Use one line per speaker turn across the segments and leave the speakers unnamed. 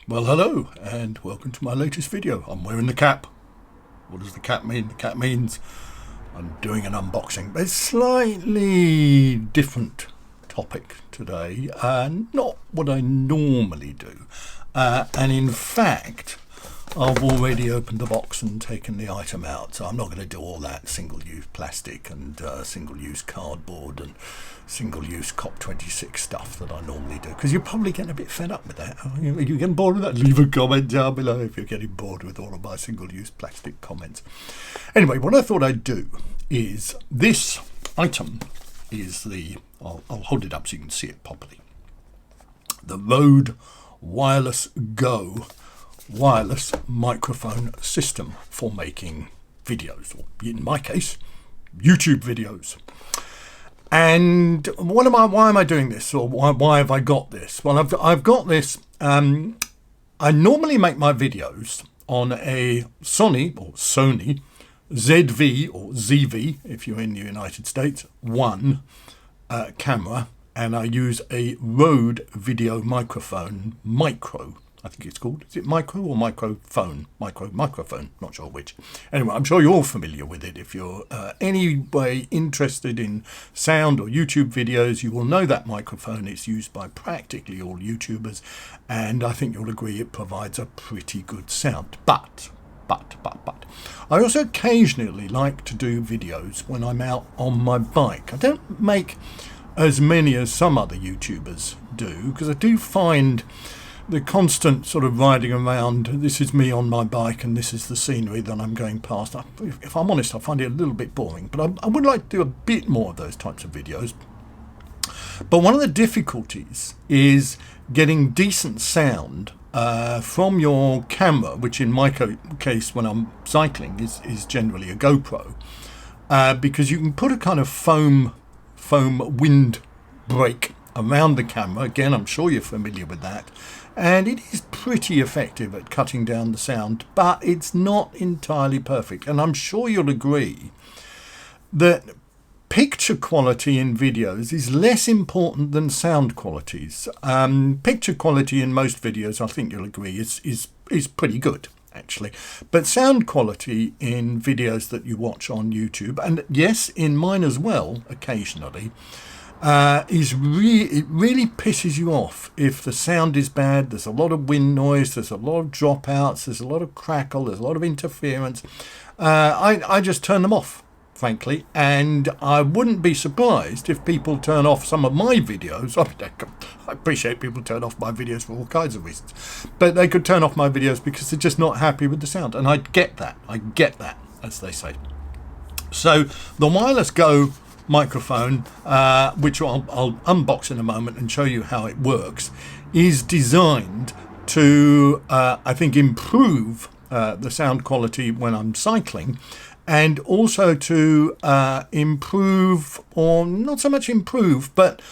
Well, hello and welcome to my latest video. I'm wearing the cap. What does the cap mean? The cap means I'm doing an unboxing. But it's slightly different topic today, not what I normally do. And in fact, I've already opened the box and taken the item out, so I'm not going to do all that single-use plastic and single-use cardboard and single-use COP26 stuff that I normally do, because you're probably getting a bit fed up with that. Are you getting bored with that? Leave a comment down below if you're getting bored with all of my single-use plastic comments. Anyway, what I thought I'd do is this item is I'll hold it up so you can see it properly. The Rode Wireless Go wireless microphone system for making videos, or in my case, YouTube videos. And why am I doing this, or why have I got this? Well, I've got this. I normally make my videos on a Sony ZV or ZV, if you're in the United States, 1 camera, and I use a Rode video microphone micro. I think it's called. Is it micro or microphone? Microphone, not sure which. Anyway, I'm sure you're all familiar with it. If you're any way interested in sound or YouTube videos, you will know that microphone. It's used by practically all YouTubers, and I think you'll agree it provides a pretty good sound. But, I also occasionally like to do videos when I'm out on my bike. I don't make as many as some other YouTubers do, because I do find the constant sort of riding around, this is me on my bike and this is the scenery that I'm going past. If I'm honest, I find it a little bit boring, but I would like to do a bit more of those types of videos. But one of the difficulties is getting decent sound from your camera, which in my case when I'm cycling is generally a GoPro, because you can put a kind of foam wind break around the camera. Again, I'm sure you're familiar with that. And it is pretty effective at cutting down the sound, but it's not entirely perfect. And I'm sure you'll agree that picture quality in videos is less important than sound qualities. Picture quality in most videos, I think you'll agree, is pretty good, actually. But sound quality in videos that you watch on YouTube, and yes, in mine as well, occasionally, it really pisses you off if the sound is bad. There's a lot of wind noise, there's a lot of dropouts, there's a lot of crackle, there's a lot of interference. I just turn them off, frankly, and I wouldn't be surprised if people turn off some of my videos. I appreciate people turn off my videos for all kinds of reasons, but they could turn off my videos because they're just not happy with the sound, and I get that, as they say. So the Wireless Go microphone, which I'll unbox in a moment and show you how it works, is designed to I think improve the sound quality when I'm cycling, and also to improve, or not so much improve, but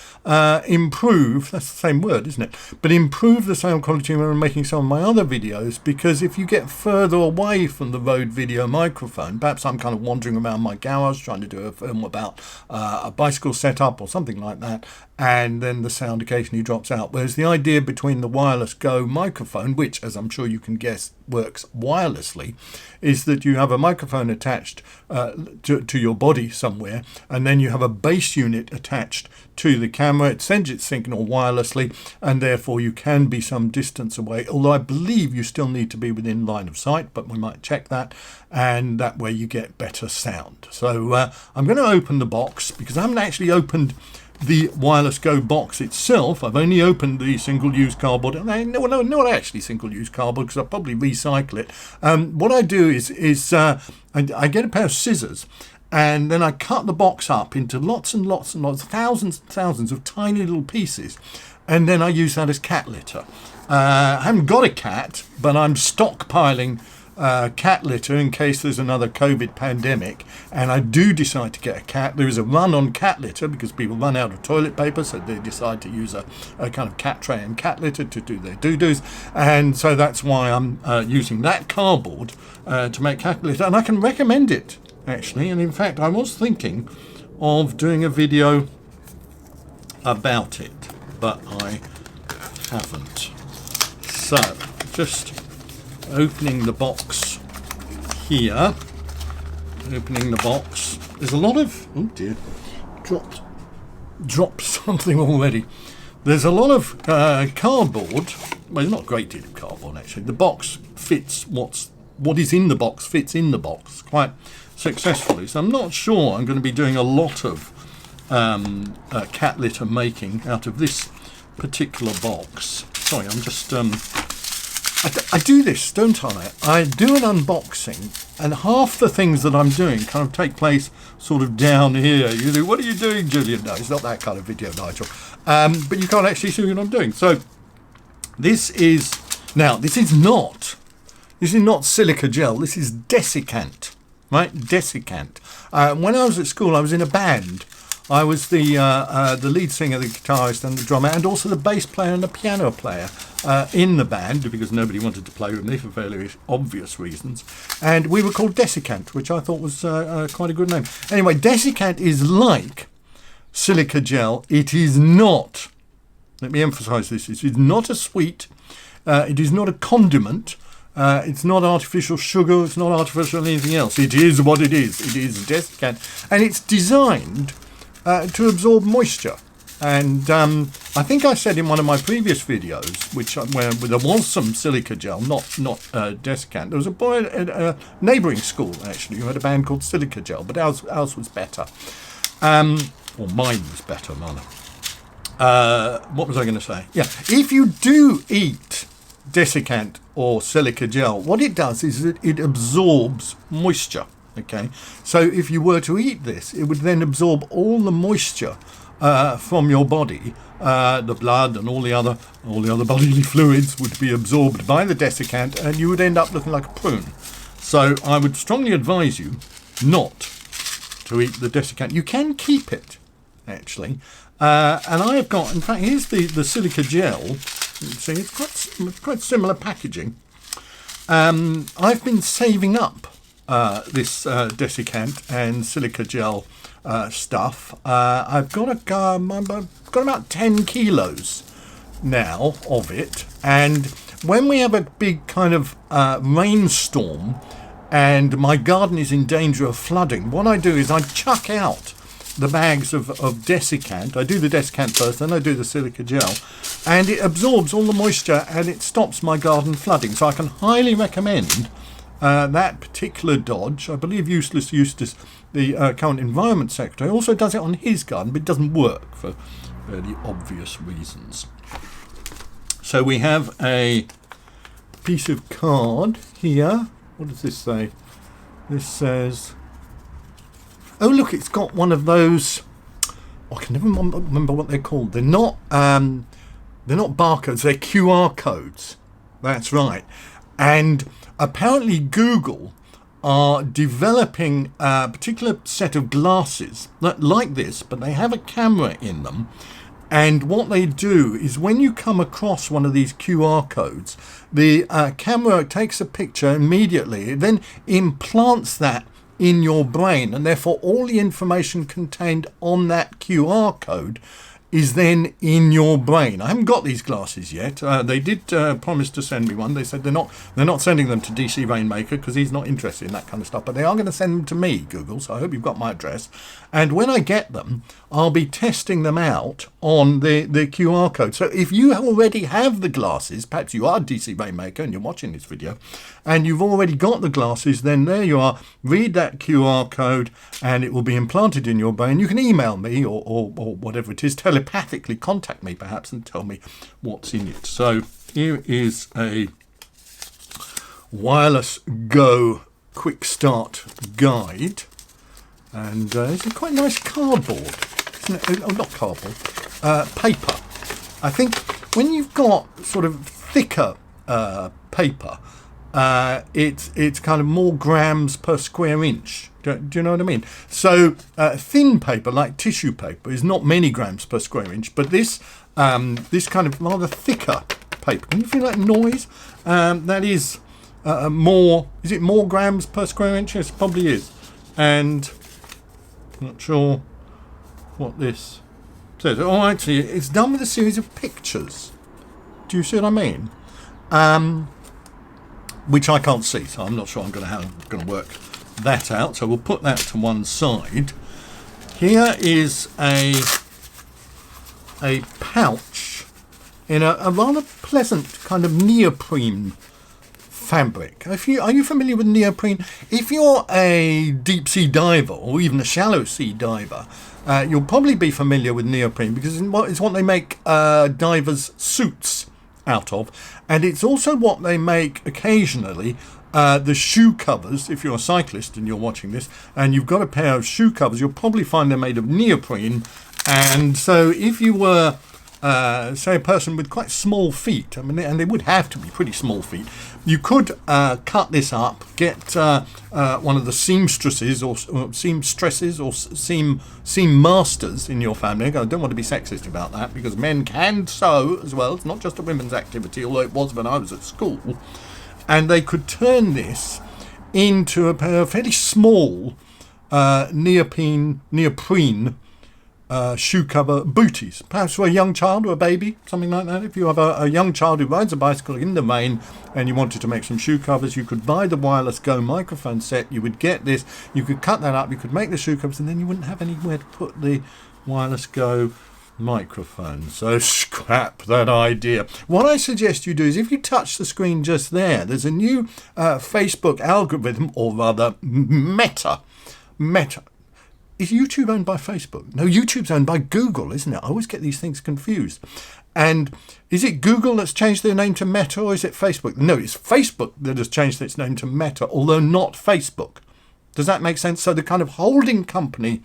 improve, that's the same word, isn't it? But improve the sound quality when I'm making some of my other videos, because if you get further away from the Rode video microphone, perhaps I'm kind of wandering around my garage trying to do a film about a bicycle setup or something like that, and then the sound occasionally drops out. Whereas the idea between the Wireless Go microphone, which, as I'm sure you can guess, works wirelessly, is that you have a microphone attached to your body somewhere, and then you have a base unit attached to the camera. It sends its signal wirelessly, and therefore you can be some distance away, although I believe you still need to be within line of sight, but we might check that, and that way you get better sound. So I'm going to open the box, because I haven't actually opened the Wireless Go box itself. I've only opened the single-use cardboard. Not actually single-use cardboard, because I'll probably recycle it. What I do is I get a pair of scissors, and then I cut the box up into lots and lots, thousands and thousands of tiny little pieces, and then I use that as cat litter. I haven't got a cat, but I'm stockpiling cat litter in case there's another COVID pandemic, and I do decide to get a cat. There is a run on cat litter because people run out of toilet paper, so they decide to use a kind of cat tray and cat litter to do their doo-doos, and so that's why I'm using that cardboard to make cat litter, and I can recommend it, actually. And in fact, I was thinking of doing a video about it, but I haven't. So just opening the box here. Opening the box. There's a lot of... Oh dear. Dropped something already. There's a lot of cardboard. Well, it's not a great deal of cardboard actually. The box fits what is in the box fits in the box quite successfully. So I'm not sure I'm going to be doing a lot of cat litter making out of this particular box. Sorry, I'm just... I do this, don't I? I do an unboxing, and half the things that I'm doing kind of take place sort of down here. You think, what are you doing, Julian? No, it's not that kind of video, Nigel. But you can't actually see what I'm doing. So this is not silica gel. This is desiccant, right? Desiccant. When I was at school, I was in a band. I was the lead singer, the guitarist, and the drummer, and also the bass player and the piano player in the band, because nobody wanted to play with me for fairly obvious reasons. And we were called Desiccant, which I thought was quite a good name. Anyway, Desiccant is like silica gel. It is not, let me emphasise this, it is not a sweet, it is not a condiment, it's not artificial sugar, it's not artificial anything else. It is what it is. It is Desiccant. And it's designed to absorb moisture. And I think I said in one of my previous videos, where there was some silica gel, not Desiccant. There was a boy at a neighbouring school actually who had a band called Silica Gel, but ours was better, or mine was better, rather. What was I going to say? Yeah, if you do eat Desiccant or silica gel, what it does is that it absorbs moisture. Okay, so if you were to eat this, it would then absorb all the moisture from your body. The blood and all the other bodily fluids would be absorbed by the desiccant, and you would end up looking like a prune. So I would strongly advise you not to eat the desiccant. You can keep it, actually. And I have got, in fact, here's the silica gel. You can see it's quite similar packaging. I've been saving up this desiccant and silica gel stuff. I've got about 10 kilos now of it, and when we have a big kind of rainstorm and my garden is in danger of flooding, what I do is I chuck out the bags of desiccant. I do the desiccant first, then I do the silica gel, and it absorbs all the moisture and it stops my garden flooding. So I can highly recommend that particular dodge. I believe Useless Eustace, the current Environment Secretary, also does it on his garden, but it doesn't work for fairly obvious reasons. So we have a piece of card here. What does this say? This says, oh look, it's got one of those, I can never remember what they're called. They're not barcodes, they're QR codes. That's right. And apparently Google are developing a particular set of glasses like this, but they have a camera in them. And what they do is when you come across one of these QR codes, the camera takes a picture immediately. It then implants that in your brain, and therefore all the information contained on that QR code is then in your brain. I haven't got these glasses yet. They did promise to send me one. They said they're not sending them to DC Rainmaker because he's not interested in that kind of stuff, but they are going to send them to me, Google, so I hope you've got my address. And when I get them, I'll be testing them out on the QR code. So if you already have the glasses, perhaps you are DC Rainmaker and you're watching this video, and you've already got the glasses, then there you are. Read that QR code and it will be implanted in your brain. You can email me or whatever it is, telepathically contact me perhaps and tell me what's in it. So here is a Wireless Go quick start guide, and it's a quite nice cardboard, isn't it? Oh, not cardboard, paper. I think when you've got sort of thicker paper, it's kind of more grams per square inch. Do you know what I mean? So thin paper like tissue paper is not many grams per square inch, but this kind of rather thicker paper, can you feel that noise? That is more, is it more grams per square inch? Yes, it probably is. And I'm not sure what this says. Oh, actually, it's done with a series of pictures. Do you see what I mean? which I can't see, so I'm not sure I'm going to work that out. So we'll put that to one side. Here is a pouch in a rather pleasant kind of neoprene fabric. Are you familiar with neoprene? If you're a deep sea diver or even a shallow sea diver, you'll probably be familiar with neoprene because it's what they make divers' suits out of, and it's also what they make occasionally the shoe covers. If you're a cyclist and you're watching this and you've got a pair of shoe covers, you'll probably find they're made of neoprene. And so if you were say a person with quite small feet, I mean, and they would have to be pretty small feet, you could cut this up, get one of the seamstresses or seamstresses or seam masters in your family. I don't want to be sexist about that because men can sew as well. It's not just a women's activity, although it was when I was at school. And they could turn this into a pair of fairly small neoprene shoe cover booties, perhaps for a young child or a baby, something like that. If you have a young child who rides a bicycle in the rain and you wanted to make some shoe covers, you could buy the Wireless Go microphone set. You would get this, you could cut that up, you could make the shoe covers, and then you wouldn't have anywhere to put the Wireless Go microphone. So scrap that idea. What I suggest you do is, if you touch the screen just there's a new Facebook algorithm, or rather Meta. Is YouTube owned by Facebook? No, YouTube's owned by Google, isn't it? I always get these things confused. And is it Google that's changed their name to Meta, or is it Facebook? No, it's Facebook that has changed its name to Meta, although not Facebook. Does that make sense? So the kind of holding company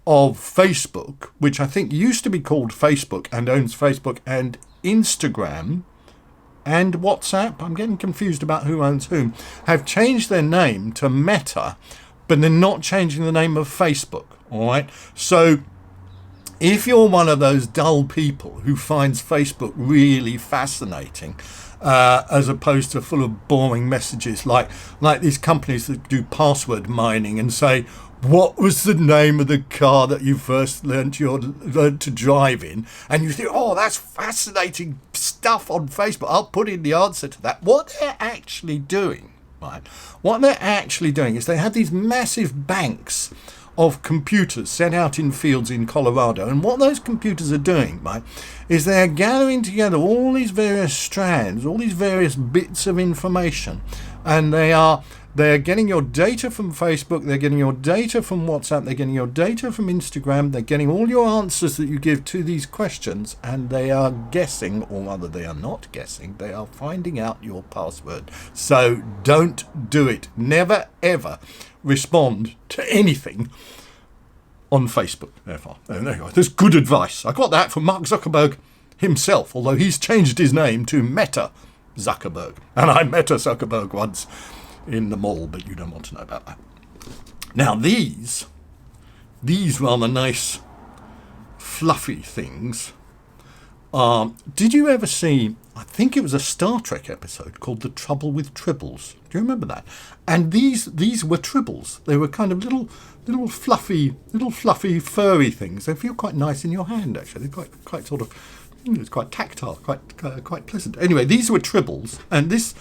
of Facebook, which I think used to be called Facebook and owns Facebook and Instagram and WhatsApp, I'm getting confused about who owns whom, have changed their name to Meta, but they're not changing the name of Facebook. All right. So if you're one of those dull people who finds Facebook really fascinating, as opposed to full of boring messages like these companies that do password mining and say, what was the name of the car that you first learned to drive in? And you think, oh, that's fascinating stuff on Facebook. I'll put in the answer to that. What they're actually doing, right? What they're actually doing is they have these massive banks of computers set out in fields in Colorado. And what those computers are doing, right, is they're gathering together all these various strands, all these various bits of information. And they're getting your data from Facebook, they're getting your data from WhatsApp, they're getting your data from Instagram, they're getting all your answers that you give to these questions, and they are guessing, or rather they are not guessing, they are finding out your password. So don't do it. Never ever respond to anything on Facebook. Therefore, there you go. There's good advice. I got that from Mark Zuckerberg himself, although he's changed his name to Meta Zuckerberg. And I met a Zuckerberg once in the mall, but you don't want to know about that. Now these rather nice fluffy things did you ever see, I think it was a Star Trek episode called The Trouble with Tribbles? Do you remember that? And these were tribbles. They were kind of little fluffy furry things. They feel quite nice in your hand, actually. They're quite sort of, it's quite tactile, quite pleasant. Anyway, these were tribbles, and it's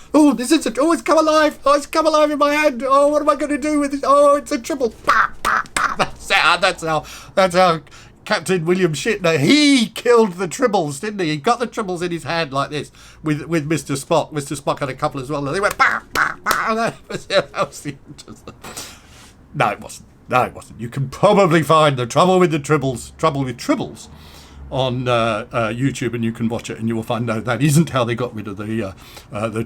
come alive! Oh, it's come alive in my hand! Oh, what am I going to do with this? Oh, it's a tribble! That's how Captain William Shatner, he killed the tribbles, didn't he? He got the tribbles in his hand like this with Mr. Spock. Mr. Spock had a couple as well, and they went that was the No, it wasn't. You can probably find The Trouble with Tribbles on YouTube, and you can watch it, and you will find that isn't how they got rid of the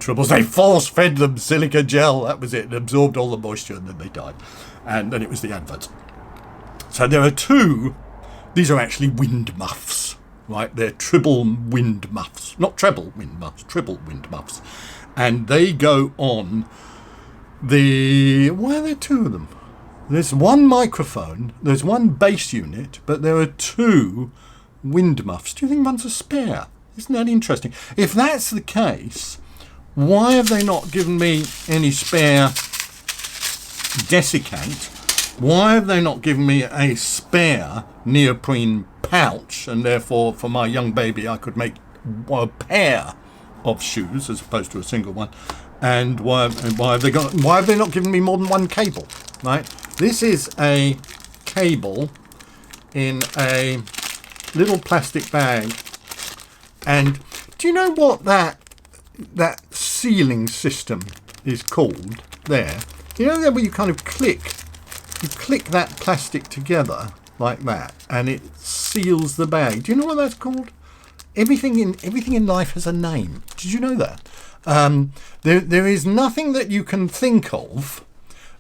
tribbles. They force-fed them silica gel. That was it. It absorbed all the moisture, and then they died. And then it was the adverts. So there are two. These are actually wind muffs, right? They're tribble wind muffs, not treble wind muffs, tribble wind muffs, and they go on the. Why are there two of them? There's one microphone. There's one bass unit, but there are two wind muffs. Do you think one's a spare? Isn't that interesting? If that's the case, why have they not given me any spare desiccant? Why have they not given me a spare neoprene pouch, and therefore for my young baby I could make a pair of shoes as opposed to a single one? And why have they not given me more than one cable? Right. This is a cable in a little plastic bag. And do you know what that sealing system is called there? You know that where you kind of click that plastic together like that, and it seals the bag. Do you know what that's called? Everything in life has a name. Did you know that? There is nothing that you can think of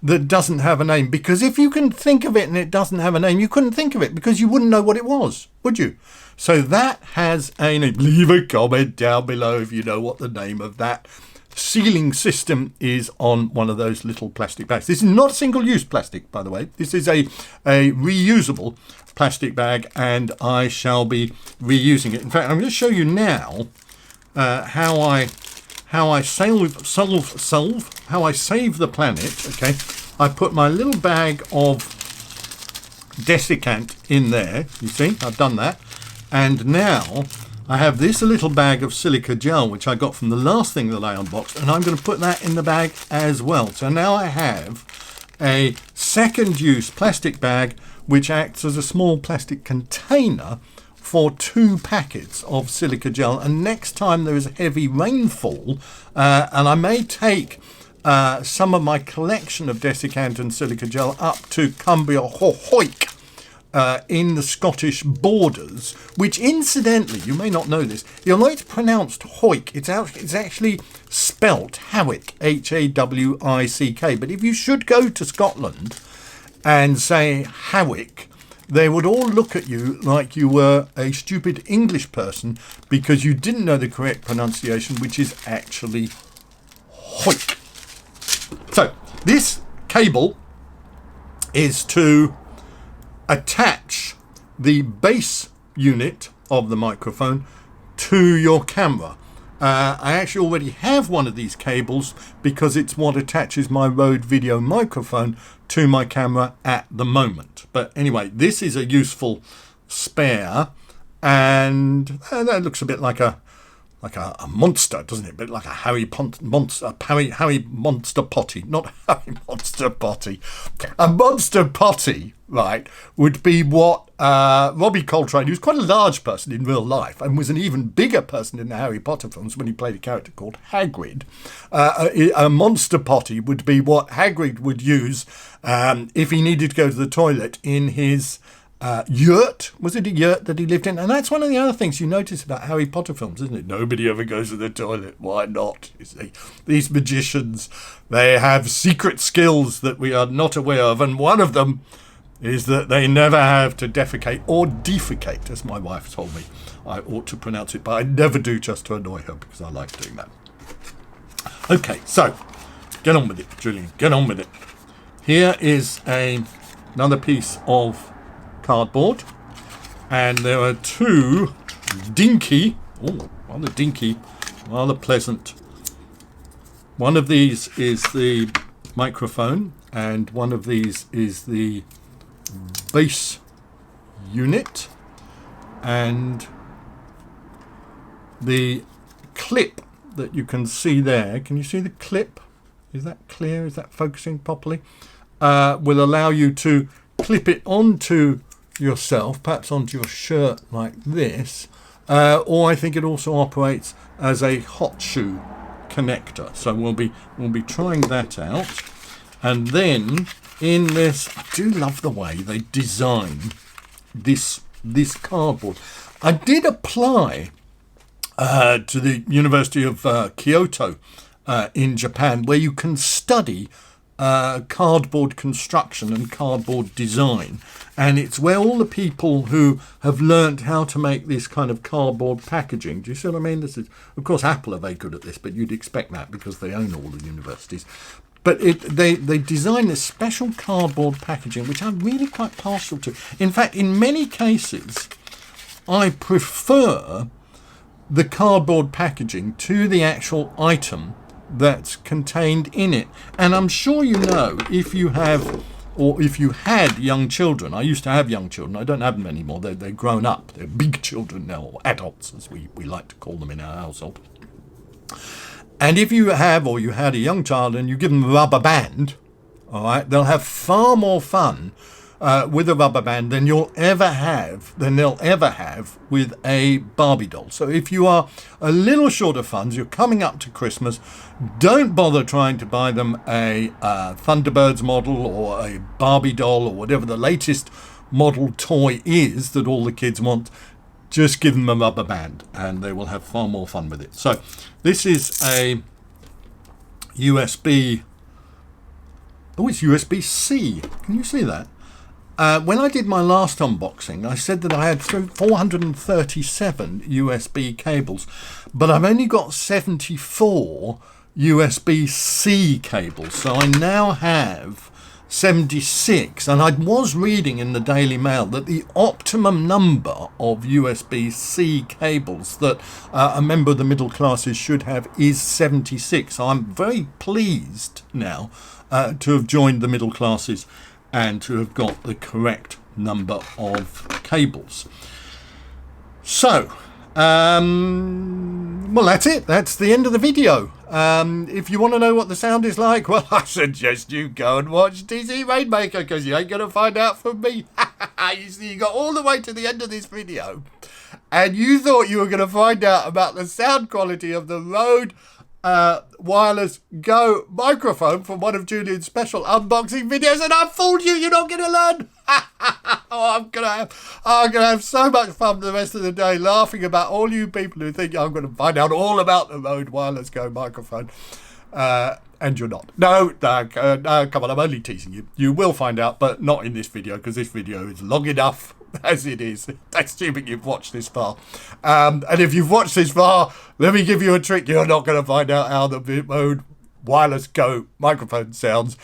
that doesn't have a name, because if you can think of it and it doesn't have a name, you couldn't think of it because you wouldn't know what it was, would you? So that has a name. Leave a comment down below if you know what the name of that sealing system is on one of those little plastic bags. This is not single-use plastic, by the way. This is a reusable plastic bag, and I shall be reusing it. In fact, I'm going to show you now how I save the planet. Okay, I put my little bag of desiccant in there. You see, I've done that, and now I have this little bag of silica gel, which I got from the last thing that I unboxed, and I'm going to put that in the bag as well. So now I have a second-use plastic bag, which acts as a small plastic container for 2 packets of silica gel. And next time there is a heavy rainfall, and I may take some of my collection of desiccant and silica gel up to Cumbria Hoik, in the Scottish borders, which incidentally, you may not know this, you'll know it's pronounced Hoik. It's actually spelt Hawick, Hawick. But if you should go to Scotland and say Hawick, they would all look at you like you were a stupid English person because you didn't know the correct pronunciation, which is actually Hoik. So this cable is to attach the base unit of the microphone to your camera. I actually already have one of these cables because it's what attaches my Rode video microphone to my camera at the moment. But anyway, this is a useful spare, and that looks a bit like a monster, doesn't it? A bit like a Harry Monster Potty. Not Harry Monster Potty. A Monster Potty, right, would be what Robbie Coltrane, who's quite a large person in real life and was an even bigger person in the Harry Potter films when he played a character called Hagrid. A Monster Potty would be what Hagrid would use if he needed to go to the toilet in his yurt. Was it a yurt that he lived in? And that's one of the other things you notice about Harry Potter films, isn't it? Nobody ever goes to the toilet. Why not? You see, these magicians, they have secret skills that we are not aware of, and one of them is that they never have to defecate or defecate, as my wife told me. I ought to pronounce it, but I never do, just to annoy her, because I like doing that. Okay, so get on with it, Julian. Get on with it. Here is another piece of cardboard, and there are 2 rather pleasant. One of these is the microphone, and one of these is the base unit, and the clip that you can see there. Can you see the clip? Is that clear? Is that focusing properly? Will allow you to clip it onto yourself, perhaps onto your shirt like this, or I think it also operates as a hot shoe connector. So we'll be trying that out. And then in this, I do love the way they design this cardboard. I did apply to the University of Kyoto in Japan, where you can study cardboard construction and cardboard design, and it's where all the people who have learnt how to make this kind of cardboard packaging, do you see what I mean? This is, of course, Apple are very good at this, but you'd expect that because they own all the universities. But they design this special cardboard packaging, which I'm really quite partial to. In fact, in many cases, I prefer the cardboard packaging to the actual item that's contained in it. And I'm sure you know, if you have, or if you had young children, I used to have young children, I don't have them anymore, they're grown up, they're big children now, or adults as we like to call them in our household. And if you have, or you had a young child and you give them a rubber band, all right, they'll have far more fun with a rubber band than they'll ever have with a Barbie doll. So if you are a little short of funds, you're coming up to Christmas, don't bother trying to buy them a Thunderbirds model or a Barbie doll or whatever the latest model toy is that all the kids want. Just give them a rubber band and they will have far more fun with it. So this is a USB. Oh, it's USB-C. Can you see that? When I did my last unboxing, I said that I had 437 USB cables, but I've only got 74 USB-C cables. So I now have 76, and I was reading in the Daily Mail that the optimum number of USB-C cables that a member of the middle classes should have is 76. So I'm very pleased now to have joined the middle classes and to have got the correct number of cables. So, well, that's it. That's the end of the video. If you want to know what the sound is like, well, I suggest you go and watch DC Rainmaker, because you ain't going to find out from me. You see, you got all the way to the end of this video, and you thought you were going to find out about the sound quality of the Rode Wireless Go microphone from one of Julian's special unboxing videos, and I fooled you. You're not going to learn. Oh, I'm gonna have so much fun the rest of the day laughing about all you people who think I'm going to find out all about the Rode Wireless Go microphone, and you're not. No, come on, I'm only teasing you. You will find out, but not in this video, because this video is long enough as it is, assuming you've watched this far. And if you've watched this far, let me give you a trick. You're not going to find out how the Rode Wireless Go microphone sounds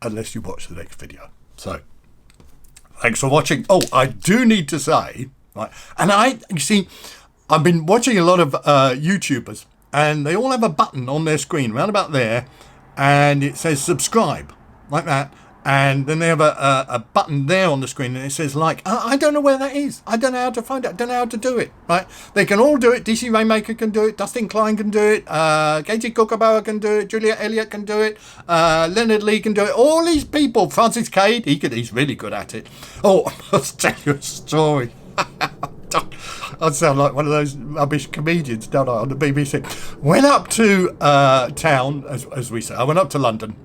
unless you watch the next video. So, thanks for watching. Oh, I do need to say, right, and you see, I've been watching a lot of YouTubers, and they all have a button on their screen, around about there, and it says subscribe, like that. And then they have a button there on the screen, and it says like. I don't know where that is. I don't know how to find it. I don't know how to do it. Right? They can all do it. DC Rainmaker can do it. Dustin Klein can do it. Katie Kookaburra can do it. Julia Elliott can do it. Leonard Lee can do it. All these people. Francis Cade, he's really good at it. Oh, I'll tell you a story. I sound like one of those rubbish comedians, don't I, on the BBC. Went up to town, as we say. I went up to London.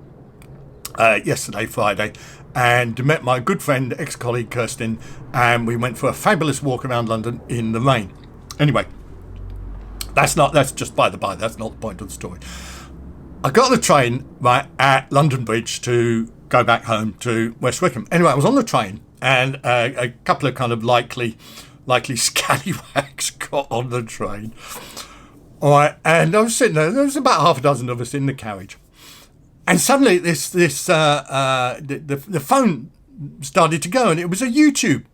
Yesterday, Friday, and met my good friend, ex-colleague Kirsten, and we went for a fabulous walk around London in the rain. Anyway, that's just by the by, that's not the point of the story. I got the train right at London Bridge to go back home to West Wickham. Anyway, I was on the train, and a couple of kind of likely scallywags got on the train. All right, and I was sitting there was about half a dozen of us in the carriage. And suddenly the phone started to go, and it was a YouTube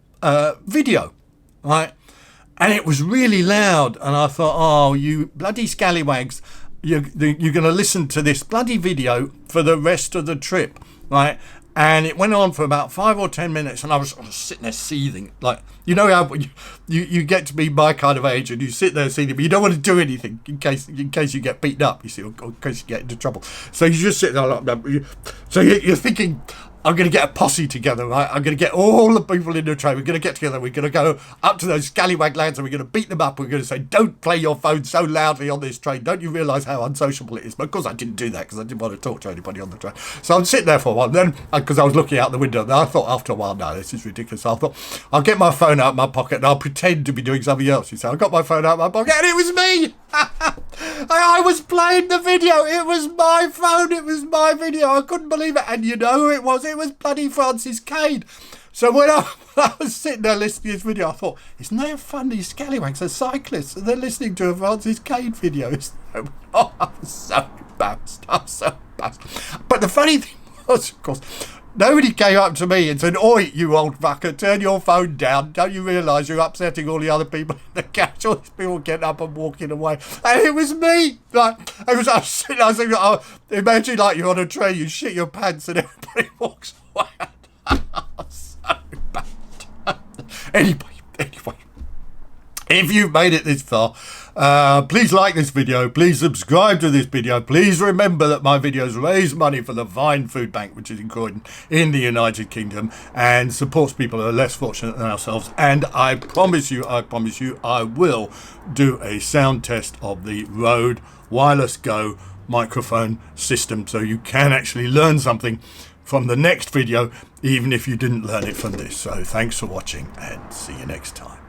video, right? And it was really loud, and I thought, oh, you bloody scallywags, you're going to listen to this bloody video for the rest of the trip, right? And it went on for about 5 or 10 minutes, and I was sitting there seething. Like, you know how you get to be my kind of age, and you sit there seething, but you don't want to do anything in case you get beaten up, you see, or in case you get into trouble. So you just sit there like that. So you're thinking, I'm going to get a posse together, right? I'm going to get all the people in the train. We're going to get together. We're going to go up to those scallywag lads, and we're going to beat them up. We're going to say, don't play your phone so loudly on this train. Don't you realise how unsociable it is? But of course I didn't do that, because I didn't want to talk to anybody on the train. So I'm sitting there for a while. Then, because I was looking out the window, and I thought after a while, no, this is ridiculous. So I thought, I'll get my phone out of my pocket, and I'll pretend to be doing something else. So I got my phone out of my pocket, and it was me! I was playing the video. It was my phone. It was my video. I couldn't believe it. And you know who it was? It was bloody Francis Cade. So when I was sitting there listening to this video, I thought, isn't that fun? These scallywags are cyclists, and they're listening to a Francis Cade video. Oh, I was so embarrassed. But the funny thing was, of course, nobody came up to me and said, oi, you old fucker, turn your phone down. Don't you realise you're upsetting all the other people in the carriage? All these people getting up and walking away. And it was me. Like, I was thinking, oh, imagine like you're on a train, you shit your pants and everybody walks away. So bad. Anyway, if you've made it this far, Please like this video. Please subscribe to this video. Please remember that my videos raise money for the Vine Food Bank, which is in Croydon in the United Kingdom, and supports people who are less fortunate than ourselves. And I promise you, I will do a sound test of the Rode Wireless Go microphone system, so you can actually learn something from the next video, even if you didn't learn it from this. So thanks for watching, and see you next time.